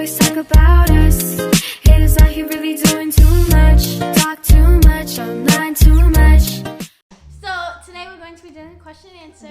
always talk about us. Haters out here really doing too much. Talk too much, online too much. So today we're going to be doing a question and answer.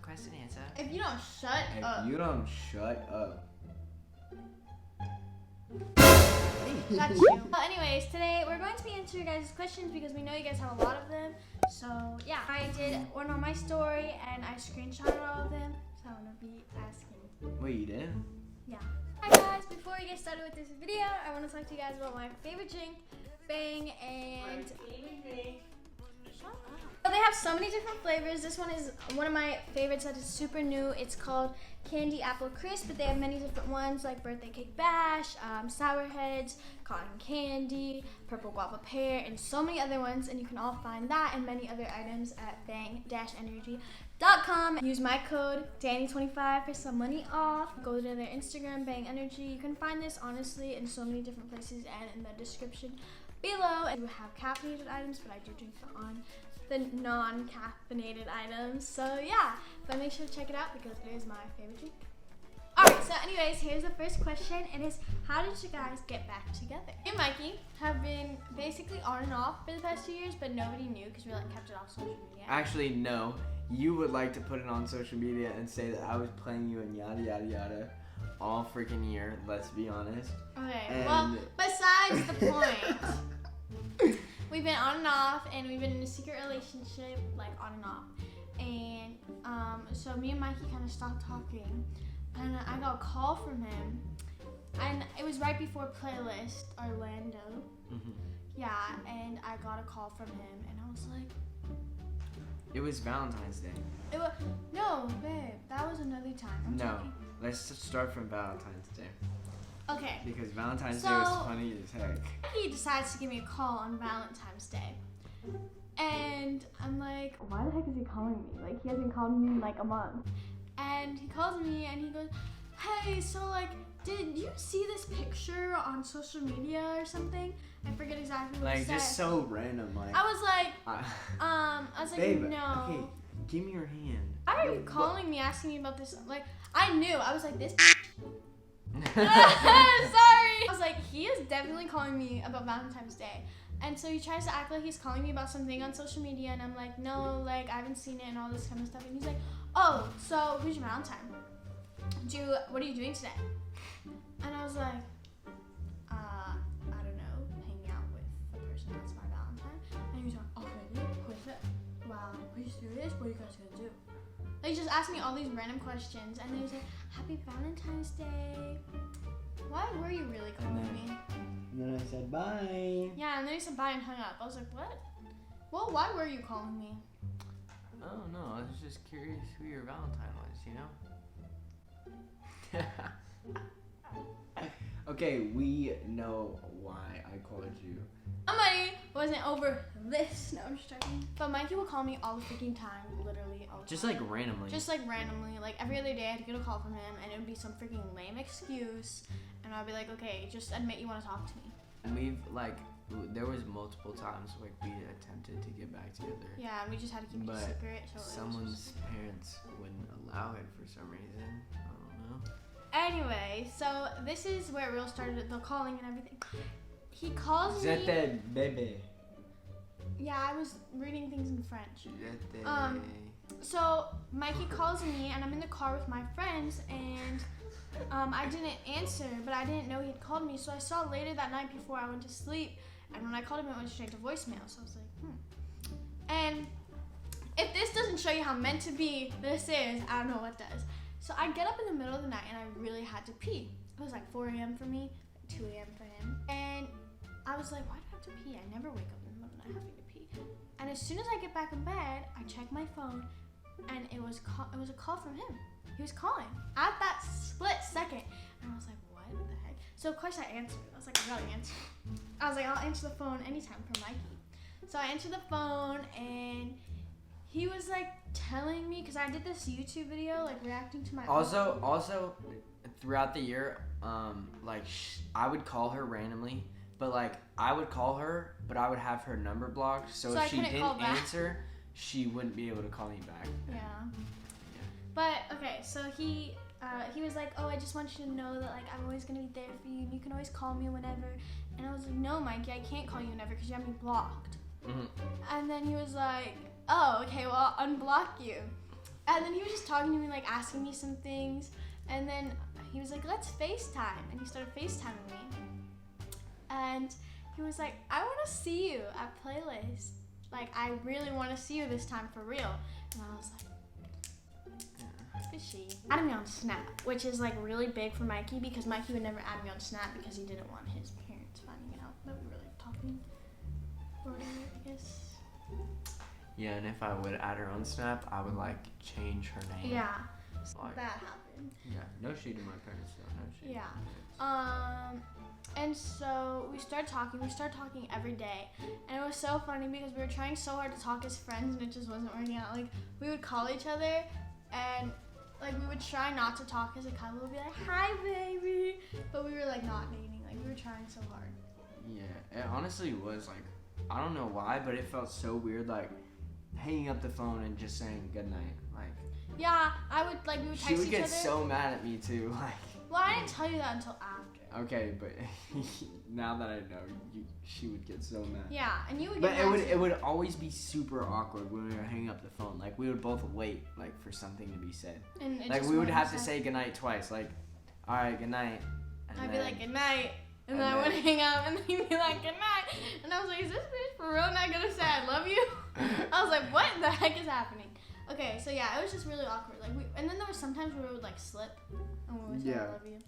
Question and answer. If you don't shut up. If you don't shut up. That's you. Well, anyways, today we're going to be answering your guys' questions because we know you guys have a lot of them. So yeah, I did one on my story and I screenshotted all of them. So I'm gonna be asking. Wait, you did? Yeah. Hi guys, before we get started with this video, I want to talk to you guys about my favorite drink, Bang, and shut up. So they have so many different flavors. This one is one of my favorites that is super new. It's called Candy Apple Crisp, but they have many different ones like Birthday Cake Bash, Sour Heads, Cotton Candy, Purple Guava Pear, and so many other ones. And you can all find that and many other items at bang-energy.com. Use my code Danny25 for some money off. Go to their Instagram, Bang Energy. You can find this honestly in so many different places and in the description below. And we have caffeinated items, but I do drink the non-caffeinated items. So yeah, but make sure to check it out because it is my favorite drink. Alright, so anyways, here's the first question. It is, how did you guys get back together? Me and Mikey have been basically on and off for the past 2 years, but nobody knew because we kept it off social media. Actually, no. You would like to put it on social media and say that I was playing you and yada yada yada all freaking year, let's be honest. Okay, And well, besides the point. We've been on and off, and we've been in a secret relationship, like on and off. And so me and Mikey kind of stopped talking, and I got a call from him, and it was right before Playlist Orlando. Yeah, and I got a call from him, and I was like, it was Valentine's Day. No, babe, that was another time. No, let's just start from Valentine's Day. Okay. Because Valentine's Day was funny as heck. He decides to give me a call on Valentine's Day. And I'm like, why the heck is he calling me? Like, he hasn't called me in like a month. And he calls me and he goes, hey, so like, did you see this picture on social media or something? I forget exactly what he said. Like, just so random, like. I was like, babe, no. okay, give me your hand. Why are you calling me asking me about this? Like, I knew. I was like, this sorry. I was like, he is definitely calling me about Valentine's Day. And so he tries to act like he's calling me about something on social media, and I'm like, no, like, I haven't seen it and all this kind of stuff. And he's like, oh, so who's your Valentine? What are you doing today? And I was like, I don't know, hanging out with the person that's my Valentine. And he was like, okay, who is it? Wow, are you serious? What are you guys gonna do? Like, he just asked me all these random questions, and then he was like, happy Valentine's Day. Why were you really calling me? And then I said bye. Yeah, and then he said bye and hung up. I was like, what? Well, why were you calling me? Oh no, I was just curious who your Valentine was, you know? Okay, we know why I called you. Somebody wasn't over this. No, I'm just joking. But Mikey will call me all the freaking time, literally all the Just time. like randomly. Just like randomly, like every other day I'd get a call from him and it would be some freaking lame excuse, and I'd be like, okay, just admit you want to talk to me. And we've like, there was multiple times like we attempted to get back together. Yeah, and we just had to keep it a secret. So someone's parents wouldn't allow it for some reason. I don't know. Anyway, so this is where it real started, the calling and everything. He calls me. Zete bebe. Yeah, I was reading things in French. So Mikey calls me and I'm in the car with my friends and I didn't answer, but I didn't know he had called me. So I saw later that night before I went to sleep, and when I called him, it went straight to voicemail. So I was like, And if this doesn't show you how meant to be this is, I don't know what does. So I get up in the middle of the night and I really had to pee. It was like 4 a.m. for me, 2 a.m. for him. And I was like, why do I have to pee? I never wake up in the middle of the night having to pee. And as soon as I get back in bed, I check my phone and it was a call from him. He was calling at that split second. And I was like, what the heck? So of course I answered. I was like, I gotta answer. I was like, I'll answer the phone anytime for Mikey. So I answered the phone and he was like telling me, because I did this YouTube video like reacting to my Also throughout the year, like I would call her randomly, but like I would call her, but I would have her number blocked, so if she didn't answer, she wouldn't be able to call me back. Yeah. But okay, so he he was like, oh, I just want you to know that like I'm always gonna be there for you, and you can always call me whenever. And I was like, no, Mikey, I can't call you whenever because you have me blocked. And then he was like, oh, okay, well, I'll unblock you. And then he was just talking to me, like asking me some things. And then he was like, let's FaceTime. And he started FaceTiming me. And he was like, I want to see you at Playlist. Like, I really want to see you this time for real. And I was like, fishy. Added me on Snap, which is like really big for Mikey because Mikey would never add me on Snap because he didn't want his parents finding out that we were like talking. Or whatever, I guess. Yeah, and if I would add her on Snap, I would like change her name. Yeah, Like, that happened. yeah, no shade to my parents though. No shade. Yeah. And so we started talking. We started talking every day, and it was so funny because we were trying so hard to talk as friends, and it just wasn't working out. Like we would call each other, and like we would try not to talk as a couple. We'd be like, "Hi, baby," but we were like not dating. Like we were trying so hard. Yeah, it honestly was like, I don't know why, but it felt so weird, like hanging up the phone and just saying goodnight. Like, yeah, I would like we would text each other. She would get so mad at me too. Like, well, I didn't tell you that until after. Okay, but now that I know, she would get so mad. Yeah, and you would get mad. But it would always be super awkward when we were hanging up the phone. Like we would both wait like for something to be said. And like we would have to say goodnight twice. Like, all right, good night. I'd be like, good night. And then I would hang up, and then he'd be like, good night. And I was like, is this bitch for real not gonna say I love you? I was like, what the heck is happening? Okay, so yeah, it was just really awkward. Like and then there was sometimes where we would like slip, and we would say I love you.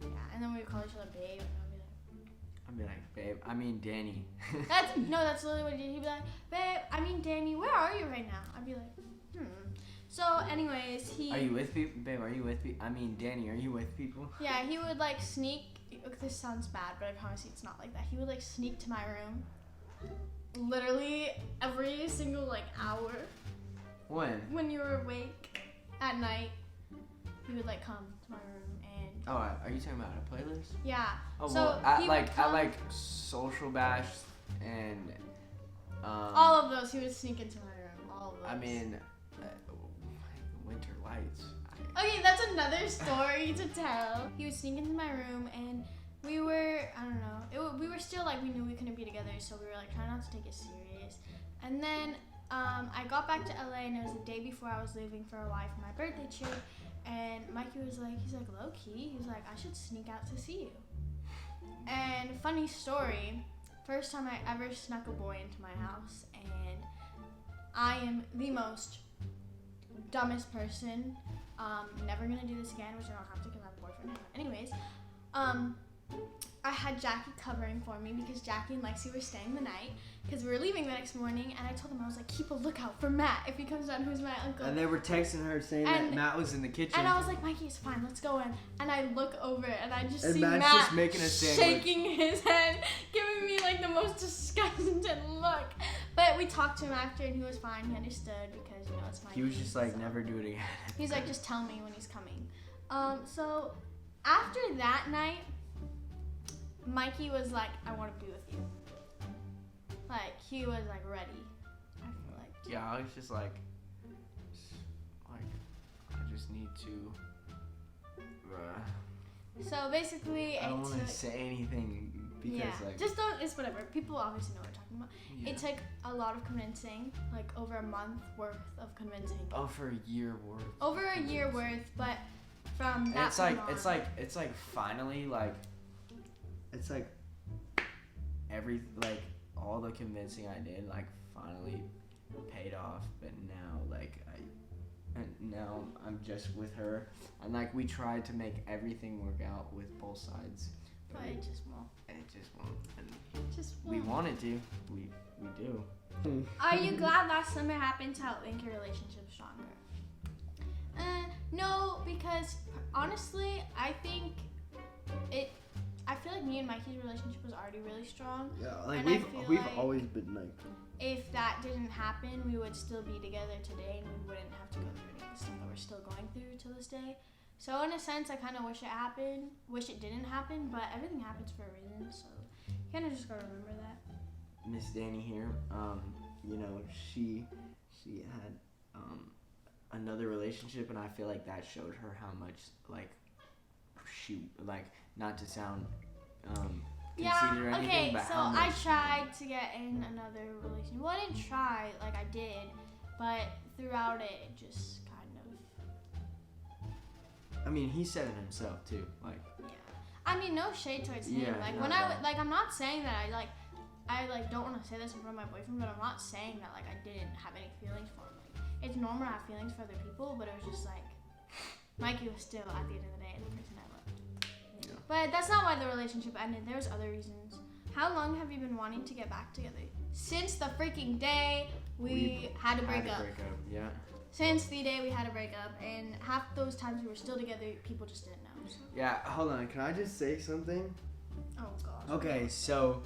Yeah, and then we would call each other babe, and I'd be like, babe, I mean Danny. that's literally what he did. He'd be like, babe, I mean Danny, where are you right now? I'd be like, So anyways, Are you with people? Babe, are you with people? I mean Danny, are you with people? Yeah, he would like sneak. This sounds bad, but I promise you it's not like that. He would like sneak to my room literally every single like hour. When you were awake at night, he would like come to my room and. Oh, are you talking about a Playlist? Yeah. Oh, so well, at like Social Bash and. All of those, he would sneak into my room. All of those. I mean, Winter Lights. Okay, that's another story to tell. He would sneak into my room and we were, I don't know, we were still like, we knew we couldn't be together, so we were like trying not to take it serious. And then I got back to LA and it was the day before I was leaving for Hawaii for my birthday trip. And Mikey was like, he's like, low key, he's like, I should sneak out to see you. And funny story, first time I ever snuck a boy into my house, and I am the most dumbest person. Never gonna do this again, which I don't have to because I have a boyfriend now. Anyways, I had Jackie covering for me because Jackie and Lexi were staying the night because we were leaving the next morning, and I told them, I was like, keep a lookout for Matt if he comes down, who's my uncle. And they were texting her saying that Matt was in the kitchen. And I was like, Mikey, it's fine, let's go in. And I look over and I just see Matt's Matt just making a sandwich, shaking his head, giving me like the most disgusted look. But we talked to him after and he was fine. He understood because, it's Mikey. He was just like, never do it again. He's like, just tell me when he's coming. So after that night, Mikey was like, I want to be with you. Like, he was like ready. I feel like. Yeah, I was just like, I just need to. So basically, I don't want to say anything because just don't. It's whatever. People obviously know what we're talking about. Yeah. It took a lot of convincing, like over a month worth of convincing. Oh, for a year worth. Over a year worth, but from that it's like finally like. It's like all the convincing I did like finally paid off, but now I'm just with her, and like we tried to make everything work out with both sides, but it just won't. We wanted to. We do. Are you glad last summer happened to help make your relationship stronger? No, because honestly, I think I feel like me and Mikey's relationship was already really strong. Yeah, like and we've always been like. If that didn't happen, we would still be together today, and we wouldn't have to go through any of the stuff that we're still going through to this day. So in a sense, I kind of wish it happened. Wish it didn't happen, but everything happens for a reason. So you kind of just gotta remember that. Miss Danny here. She had another relationship, and I feel like that showed her how much like she like, not to sound conceited or anything, but so how much I tried to get in another relationship. Well, I didn't try, like I did, but throughout it just kind of. I mean, he said it himself too, like. Yeah. I mean, no shade towards him. Yeah, Like no, when no. I'm not saying that I don't want to say this in front of my boyfriend, but I'm not saying that like I didn't have any feelings for him. Like, it's normal to have feelings for other people, but it was just like Mikey was still at the end of the day the person I loved. Yeah. But that's not why the relationship ended. There was other reasons. How long have you been wanting to get back together? Since the freaking day we had to break up. Yeah. Since the day we had to break up, and half those times we were still together, people just didn't know. So. Yeah, hold on. Can I just say something? Oh gosh. Okay, so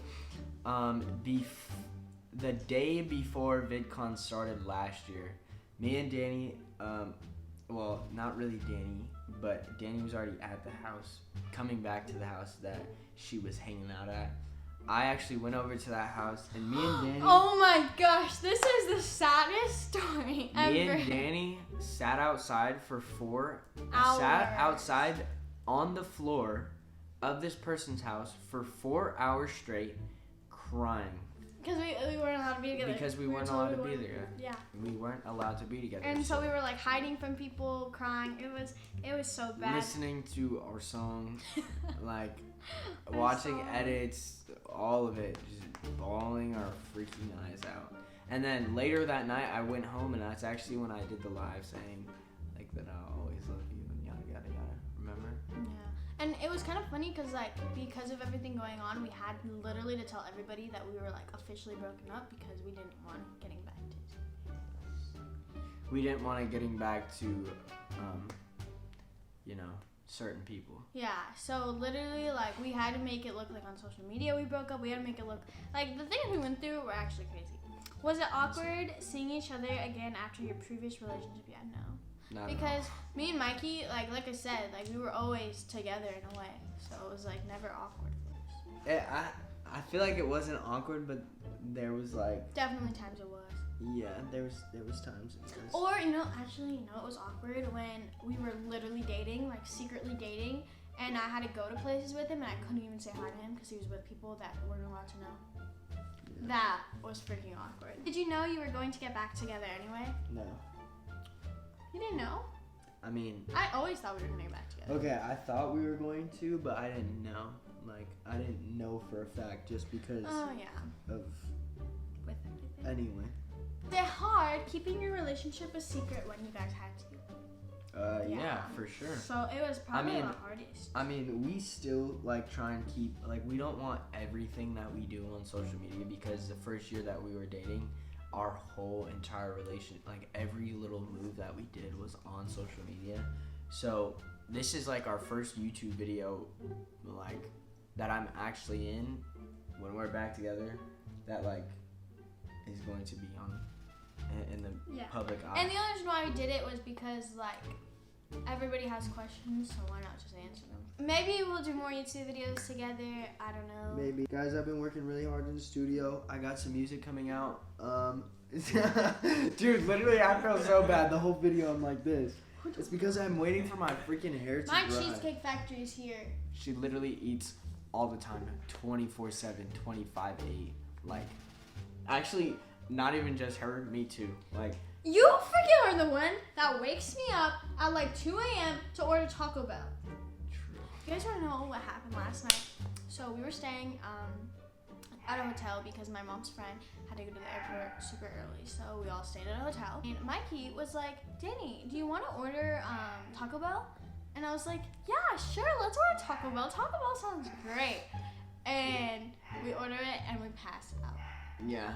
the day before VidCon started last year, me and Danny, well, not really Danny, but Danny was already at the house, coming back to the house that she was hanging out at. I actually went over to that house, and me and Danny. Oh my gosh, this is the saddest story ever. Me and Danny sat outside for 4 hours. Sat outside on the floor of this person's house for 4 hours straight, crying. Because we weren't allowed to be together. Because we weren't told allowed to we be there. Yeah. We weren't allowed to be together. And so we were like hiding from people, crying. It was so bad. Listening to our song, like watching edits, all of it, just bawling our freaking eyes out. And then later that night, I went home, and that's actually when I did the live saying, like, that I'll always love you and yada yada yada. Remember? Yeah. And it was kind of funny because of everything going on, we had literally to tell everybody that we were like officially broken up because we didn't want getting back to. We didn't want it getting back to, certain people. Yeah, so literally, like, we had to make it look like on social media we broke up. We had to make it look like the things we went through were actually crazy. Was it awkward seeing each other again after your previous relationship? Yeah, no. Because me and Mikey, like I said, like we were always together in a way, so it was like never awkward for us. I feel like it wasn't awkward, but there was like definitely times it was. Yeah, there was times it was. Or actually, it was awkward when we were literally dating, like secretly dating, and I had to go to places with him, and I couldn't even say hi to him because he was with people that weren't allowed to know. Yeah. That was freaking awkward. Did you know you were going to get back together anyway? No. You didn't know? I mean, I always thought we were going to get back together. Okay, I thought we were going to, but I didn't know. Like, I didn't know for a fact just because of with everything. Anyway. Is it hard keeping your relationship a secret when you guys had to? Yeah, for sure. So it was probably the hardest. I mean, we still like try and keep, like, we don't want everything that we do on social media because the first year that we were dating, our whole entire relationship, like every little move that we did was on social media. So this is like our first YouTube video, like, that I'm actually in when we're back together, that like is going to be on in the public eye. And the only reason why we did it was because like everybody has questions, so why not just answer them? Maybe we'll do more YouTube videos together. I don't know. Maybe. Guys, I've been working really hard in the studio. I got some music coming out. Dude, literally I felt so bad. The whole video I'm like this. It's because I'm waiting for my freaking hair to dry. My Cheesecake Factory is here. She literally eats all the time, 24/7, 25/8. Like, actually, not even just her, me too. Like, you freaking are the one that wakes me up at like 2 a.m. to order Taco Bell. True. You guys want to know what happened last night? So we were staying at a hotel because my mom's friend had to go to the airport super early, so we all stayed at a hotel. And Mikey was like, Danny, do you want to order Taco Bell? And I was like, yeah, sure, let's order Taco Bell. Taco Bell sounds great. And we order it and we pass out. Yeah.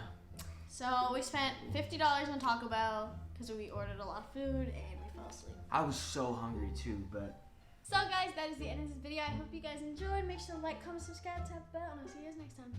So we spent $50 on Taco Bell because we ordered a lot of food and we fell asleep. I was so hungry too, but... So guys, that is the end of this video. I hope you guys enjoyed. Make sure to like, comment, subscribe, tap the bell, and I'll see you guys next time.